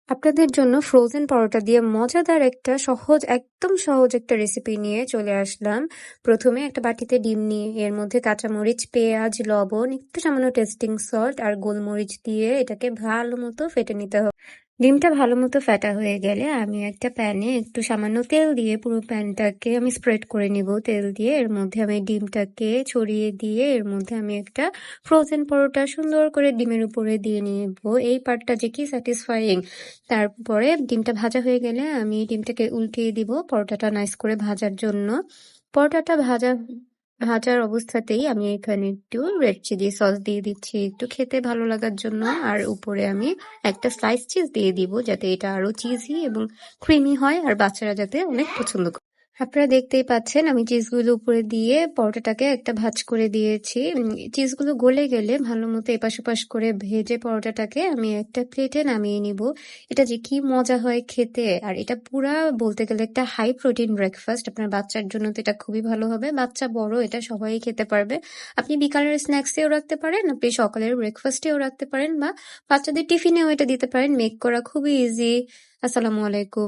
আপনাদের জন্য ফ্রোজেন পরোটা দিয়ে মজাদার একটা একদম সহজ একটা রেসিপি নিয়ে চলে আসলাম। প্রথমে একটা বাটিতে ডিম নিয়ে এর মধ্যে কাঁচামরিচ, পেঁয়াজ, লবণ, একটু সামান্য টেস্টিং সল্ট আর গোলমরিচ দিয়ে এটাকে ভালো মতো ফেটে নিতে হবে। ডিমটা ভালো মতো ফেটা হয়ে গেলে আমি একটা প্যানে একটু সামান্য তেল দিয়ে পুরো প্যানটাকে আমি স্প্রেড করে নিব তেল দিয়ে। এর মধ্যে আমি ডিমটাকে ছড়িয়ে দিয়ে এর মধ্যে আমি একটা ফ্রোজেন পরোটা সুন্দর করে ডিমের উপরে দিয়ে নিব। এই পার্টটা যে কি স্যাটিসফাইং। তারপরে ডিমটা ভাজা হয়ে গেলে আমি ডিমটাকে উল্টিয়ে দিব পরোটাটা নাইস করে ভাজার জন্য। পরোটাটা ভাজার অবস্থাতেই আমি এখানে একটু রেড চিলি সস দিয়ে দিচ্ছি একটু খেতে ভালো লাগার জন্য। আর উপরে আমি একটা স্লাইস চিজ দিয়ে দিব যাতে এটা আরো চিজি এবং ক্রিমি হয় আর বাচ্চারা যাতে অনেক পছন্দ করে। আপনারা দেখতেই পাচ্ছেন আমি চিজগুলো উপরে দিয়ে পরোটাটাকে একটা ভাঁজ করে দিয়েছি। চিজগুলো গলে গেলে ভালো মতো এপাশ ওপাশ করে ভেজে পরোটাটাকে আমি একটা প্লেটে নামিয়ে নিব। এটা যে কি মজা হয় খেতে, আর এটা পুরা বলতে গেলে একটা হাই প্রোটিন ব্রেকফাস্ট। আপনার বাচ্চার জন্য তো এটা খুবই ভালো হবে, বাচ্চা বড় এটা সবাই খেতে পারবে। আপনি বিকালের স্ন্যাক্সেও রাখতে পারেন, আপনি সকালের ব্রেকফাস্টেও রাখতে পারেন, বা বাচ্চাদের টিফিনেও এটা দিতে পারেন। মেক করা খুবই ইজি। আসসালামু আলাইকুম।